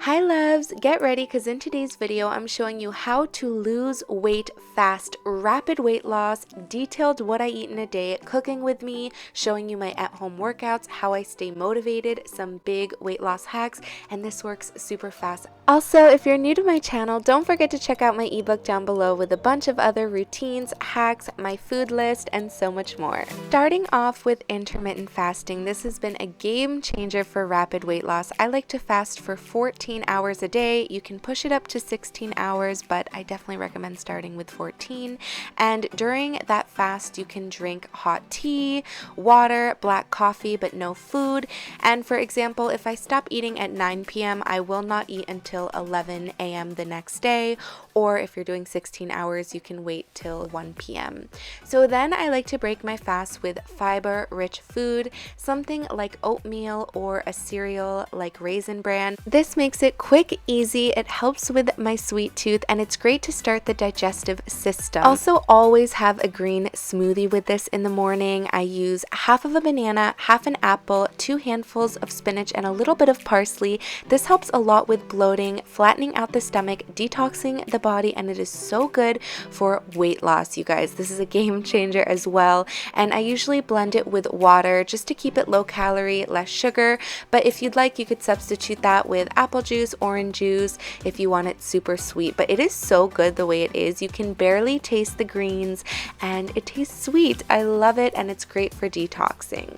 Hi loves, get ready because in today's video I'm showing you how to lose weight fast, rapid weight loss, detailed what I eat in a day, cooking with me, showing you my at-home workouts, how I stay motivated, some big weight loss hacks, and this works super fast. Also, if you're new to my channel, don't forget to check out my ebook down below with a bunch of other routines, hacks, my food list, and so much more. Starting off with intermittent fasting, this has been a game changer for rapid weight loss. I like to fast for 14 hours a day. You can push it up to 16 hours, but I definitely recommend starting with 14. And during that fast, you can drink hot tea, water, black coffee, but no food. And for example, if I stop eating at 9 p.m., I will not eat until 11 a.m. the next day. Or if you're doing 16 hours, you can wait till 1 p.m. So then I like to break my fast with fiber-rich food, something like oatmeal or a cereal like Raisin Bran. This makes it quick, easy, it helps with my sweet tooth, and it's great to start the digestive system. Also, always have a green smoothie with this in the morning. I use half of a banana, half an apple, 2 handfuls of spinach, and a little bit of parsley. This helps a lot with bloating, flattening out the stomach, detoxing the body, and it is so good for weight loss, you guys. This is a game changer as well, and I usually blend it with water just to keep it low calorie, less sugar, but if you'd like, you could substitute that with apple juice, orange juice, if you want it super sweet. But it is so good the way it is. You can barely taste the greens and it tastes sweet. I love it, and it's great for detoxing.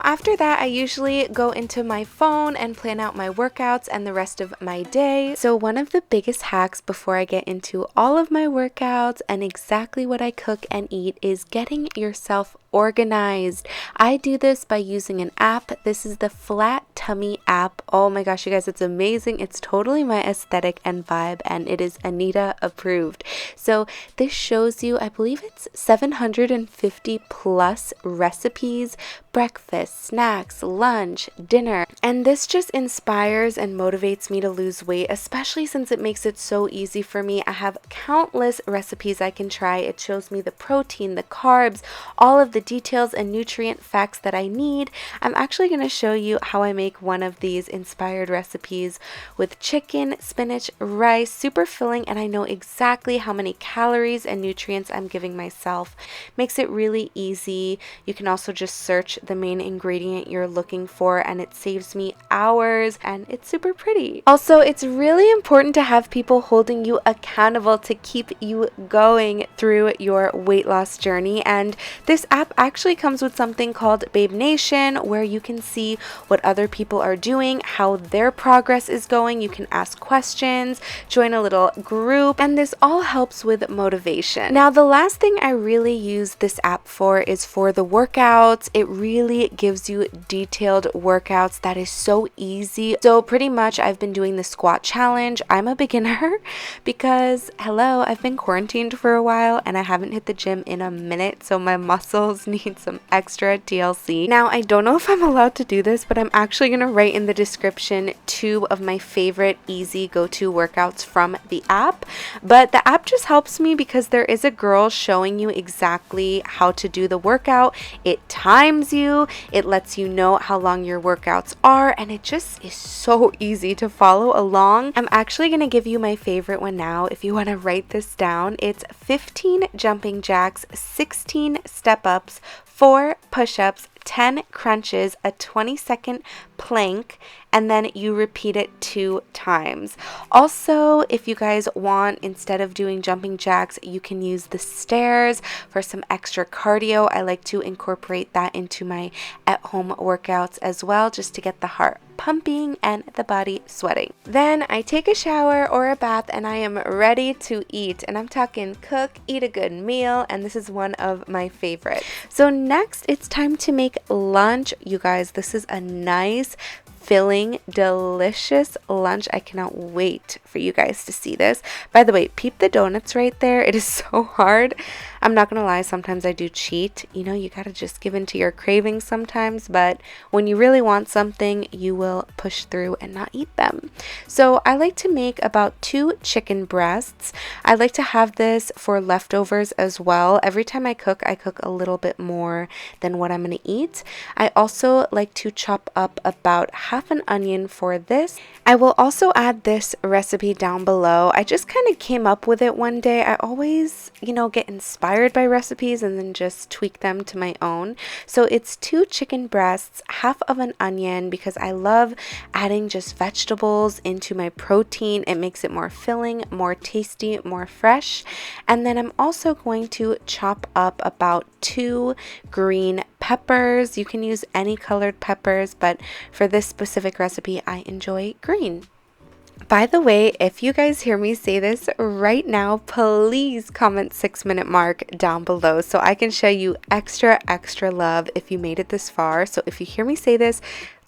After that, I usually go into my phone and plan out my workouts and the rest of my day. So one of the biggest hacks before I get into all of my workouts and exactly what I cook and eat is getting yourself organized. I do this by using an app. This is the Flat Tummy app. Oh my gosh, you guys, it's amazing. It's totally my aesthetic and vibe, and it is Anita approved. So this shows you, I believe it's 750 plus recipes, breakfast, snacks, lunch, dinner, and this just inspires and motivates me to lose weight, especially since it makes it so easy for me. I have countless recipes I can try. It shows me the protein, the carbs, all of the details and nutrient facts that I need. I'm actually going to show you how I make one of these inspired recipes with chicken, spinach, rice, super filling, and I know exactly how many calories and nutrients I'm giving myself. Makes it really easy. You can also just search the main ingredient you're looking for, and it saves me hours, and it's super pretty. Also, it's really important to have people holding you accountable to keep you going through your weight loss journey, and this app actually comes with something called Babe Nation, where you can see what other people are doing, how their progress is going. You can ask questions, join a little group, and this all helps with motivation. Now, the last thing I really use this app for is for the workouts. It really gives you detailed workouts that is so easy. So pretty much I've been doing the squat challenge. I'm a beginner because, hello, I've been quarantined for a while and I haven't hit the gym in a minute, so my muscles need some extra TLC. Now, I don't know if I'm allowed to do this, but I'm actually going to write in the description 2 of my favorite easy go-to workouts from the app. But the app just helps me because there is a girl showing you exactly how to do the workout. It times you, it lets you know how long your workouts are, and it just is so easy to follow along. I'm actually going to give you my favorite one now if you want to write this down. It's 15 jumping jacks, 16 step-ups, 4 push-ups, 10 crunches, a 20-second plank, and then you repeat it 2 times. Also, if you guys want, instead of doing jumping jacks, you can use the stairs for some extra cardio. I like to incorporate that into my at-home workouts as well, just to get the heart pumping and the body sweating. Then I take a shower or a bath and I am ready to eat, and I'm talking cook, eat a good meal, and this is one of my favorites. So next, it's time to make lunch. You guys, this is a nice, filling, delicious lunch. I cannot wait for you guys to see this. By the way, peep the donuts right there. It is so hard. I'm not gonna lie, sometimes I do cheat. You know, you gotta just give in to your cravings sometimes, but when you really want something, you will push through and not eat them. So I like to make about 2 chicken breasts. I like to have this for leftovers as well. Every time I cook a little bit more than what I'm gonna eat. I also like to chop up about half an onion for this. I will also add this recipe down below. I just kind of came up with it one day. I always, you know, get inspired by recipes and then just tweak them to my own. So it's 2 chicken breasts, half of an onion, because I love adding just vegetables into my protein. It makes it more filling, more tasty, more fresh. And then I'm also going to chop up about 2 green peppers. You can use any colored peppers, but for this specific recipe, I enjoy green. By the way, if you guys hear me say this right now, please comment 6-minute mark down below so I can show you extra love if you made it this far. So if you hear me say this,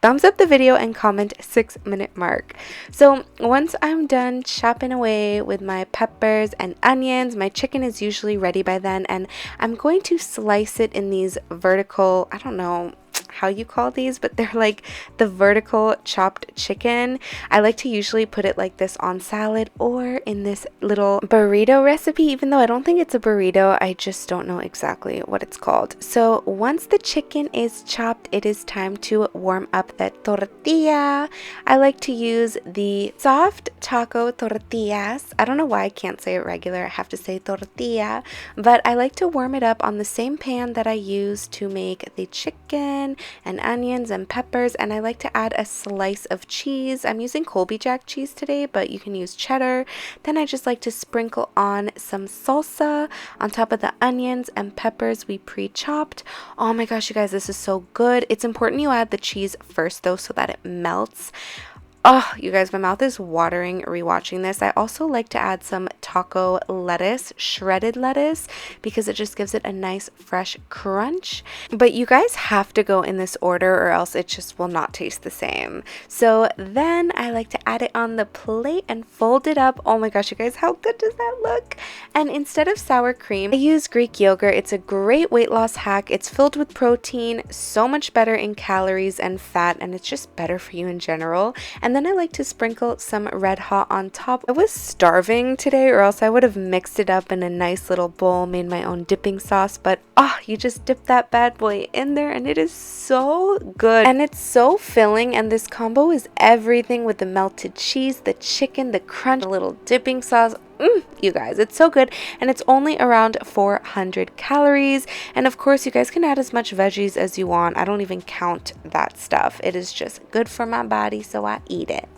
thumbs up the video and comment 6-minute mark. So once I'm done chopping away with my peppers and onions, my chicken is usually ready by then, and I'm going to slice it in these vertical, I don't know how you call these, but they're like the vertical chopped chicken. I like to usually put it like this on salad or in this little burrito recipe, even though I don't think it's a burrito. I just don't know exactly what it's called. So once the chicken is chopped, it is time to warm up the tortilla. I like to use the soft taco tortillas. I don't know why I can't say it regular. I have to say tortilla, but I like to warm it up on the same pan that I use to make the chicken and onions and peppers, and I like to add a slice of cheese. I'm using Colby Jack cheese today, but you can use cheddar. Then I just like to sprinkle on some salsa on top of the onions and peppers we pre-chopped. Oh my gosh, you guys, this is so good. It's important you add the cheese first though so that it melts. Oh, you guys, my mouth is watering rewatching this. I also like to add some taco lettuce, shredded lettuce, because it just gives it a nice fresh crunch. But you guys have to go in this order or else it just will not taste the same. So then I like to add it on the plate and fold it up. Oh my gosh, you guys, how good does that look? And instead of sour cream, I use Greek yogurt. It's a great weight loss hack. It's filled with protein, so much better in calories and fat, and it's just better for you in general. And then I like to sprinkle some Red Hot on top. I was starving today or else I would have mixed it up in a nice little bowl, made my own dipping sauce, but you just dip that bad boy in there and it is so good. And it's so filling, and this combo is everything with the melted cheese, the chicken, the crunch, a little dipping sauce. You guys, it's so good, and it's only around 400 calories. And of course, you guys can add as much veggies as you want. I don't even count that stuff. It is just good for my body, so I eat it.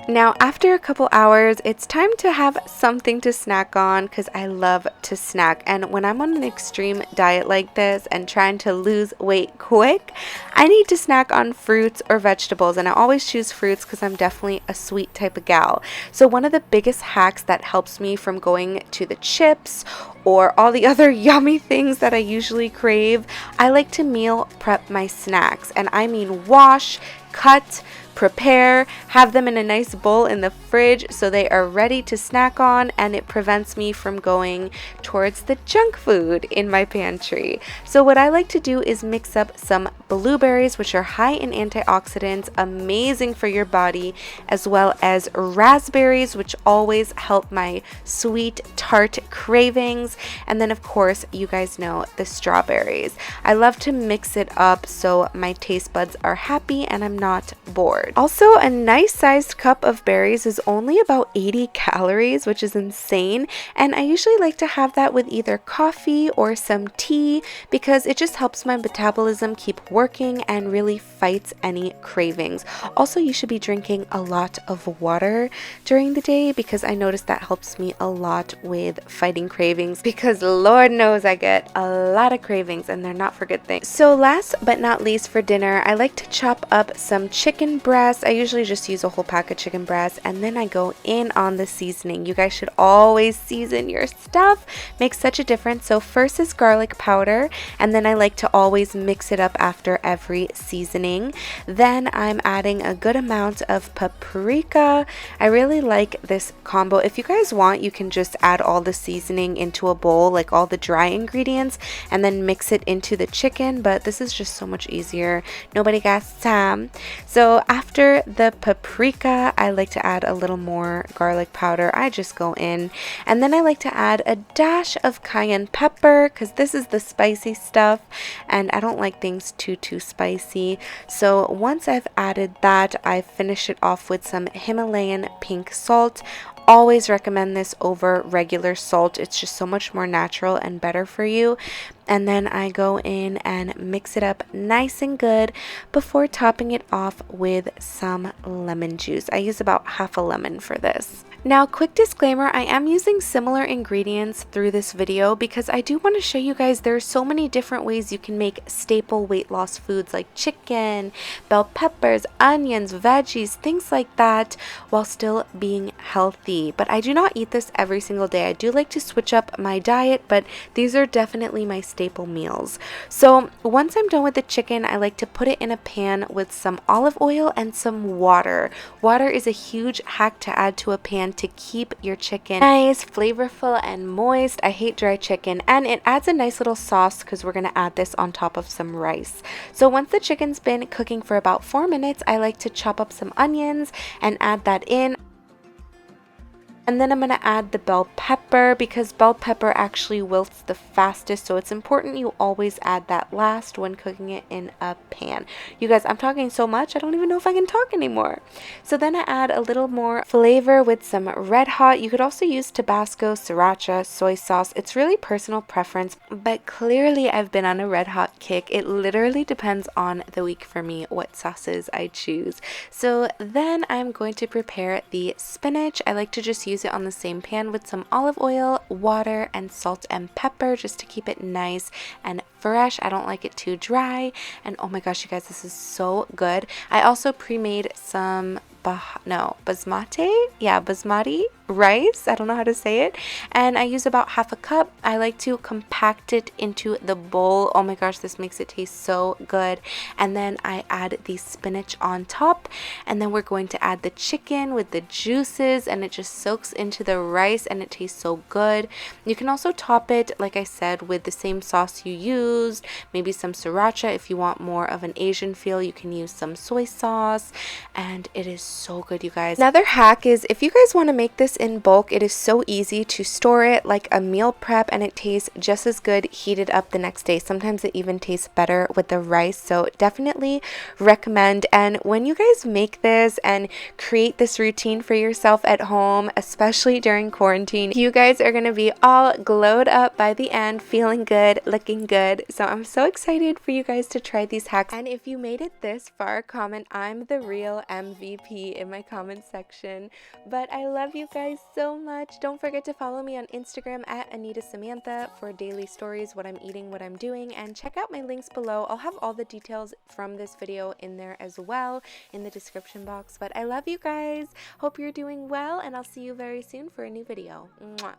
Now, after a couple hours, it's time to have something to snack on because I love to snack. And when I'm on an extreme diet like this and trying to lose weight quick, I need to snack on fruits or vegetables. And I always choose fruits because I'm definitely a sweet type of gal. So one of the biggest hacks that helps me from going to the chips or all the other yummy things that I usually crave, I like to meal prep my snacks. And I mean wash, cut, prepare, have them in a nice bowl in the fridge so they are ready to snack on, and it prevents me from going towards the junk food in my pantry. So what I like to do is mix up some blueberries, which are high in antioxidants, amazing for your body, as well as raspberries, which always help my sweet tart cravings, and then of course you guys know the strawberries. I love to mix it up so my taste buds are happy and I'm not bored. Also, a nice sized cup of berries is only about 80 calories, which is insane, and I usually like to have that with either coffee or some tea because it just helps my metabolism keep working and really fights any cravings. Also, you should be drinking a lot of water during the day because I noticed that helps me a lot with fighting cravings, because Lord knows I get a lot of cravings and they're not for good things. So last but not least, for dinner, I like to chop up some chicken breast breast. I usually just use a whole pack of chicken breast, and then I go in on the seasoning. You guys should always season your stuff. Makes such a difference. So first is garlic powder, and then I like to always mix it up after every seasoning. Then I'm adding a good amount of paprika. I really like this combo. If you guys want, you can just add all the seasoning into a bowl, like all the dry ingredients, and then mix it into the chicken, but this is just so much easier. Nobody got time. So after the paprika, I like to add a little more garlic powder. I just go in, and then I like to add a dash of cayenne pepper because this is the spicy stuff, and I don't like things too spicy. So once I've added that, I finish it off with some Himalayan pink salt. Always recommend this over regular salt. It's just so much more natural and better for you. And then I go in and mix it up nice and good before topping it off with some lemon juice. I use about half a lemon for this. Now, quick disclaimer, I am using similar ingredients through this video because I do want to show you guys there are so many different ways you can make staple weight loss foods like chicken, bell peppers, onions, veggies, things like that, while still being healthy. But I do not eat this every single day. I do like to switch up my diet, but these are definitely my staple meals. So once I'm done with the chicken, I like to put it in a pan with some olive oil and some water. Water is a huge hack to add to a pan to keep your chicken nice, flavorful, and moist. I hate dry chicken, and it adds a nice little sauce because we're going to add this on top of some rice. So once the chicken's been cooking for about 4 minutes, I like to chop up some onions and add that in. And then I'm going to add the bell pepper because bell pepper actually wilts the fastest. So it's important you always add that last when cooking it in a pan. You guys, I'm talking so much, I don't even know if I can talk anymore. So then I add a little more flavor with some Red Hot. You could also use Tabasco, Sriracha, soy sauce. It's really personal preference, but clearly I've been on a Red Hot kick. It literally depends on the week for me what sauces I choose. So then I'm going to prepare the spinach. I like to just use it on the same pan with some olive oil, water, and salt and pepper just to keep it nice and fresh. I don't like it too dry. And oh my gosh, you guys, this is so good. I also pre-made some basmati rice. I don't know how to say it. And I use about half a cup. I like to compact it into the bowl. Oh my gosh, this makes it taste so good. And then I add the spinach on top. And then we're going to add the chicken with the juices, and it just soaks into the rice and it tastes so good. You can also top it, like I said, with the same sauce you used, maybe some sriracha. If you want more of an Asian feel, you can use some soy sauce, and it is so good, you guys. Another hack is if you guys want to make this in bulk, it is so easy to store it like a meal prep, and it tastes just as good heated up the next day. Sometimes it even tastes better with the rice, so definitely recommend. And when you guys make this and create this routine for yourself at home, especially during quarantine, you guys are going to be all glowed up by the end, feeling good, looking good. So I'm so excited for you guys to try these hacks. And if you made it this far, comment "I'm the real MVP" in my comment section. But I love you guys so much. Don't forget to follow me on Instagram at Anita Samantha for daily stories, what I'm eating, what I'm doing, and check out my links below. I'll have all the details from this video in there as well in the description box. But I love you guys. Hope you're doing well, and I'll see you very soon for a new video. Mwah.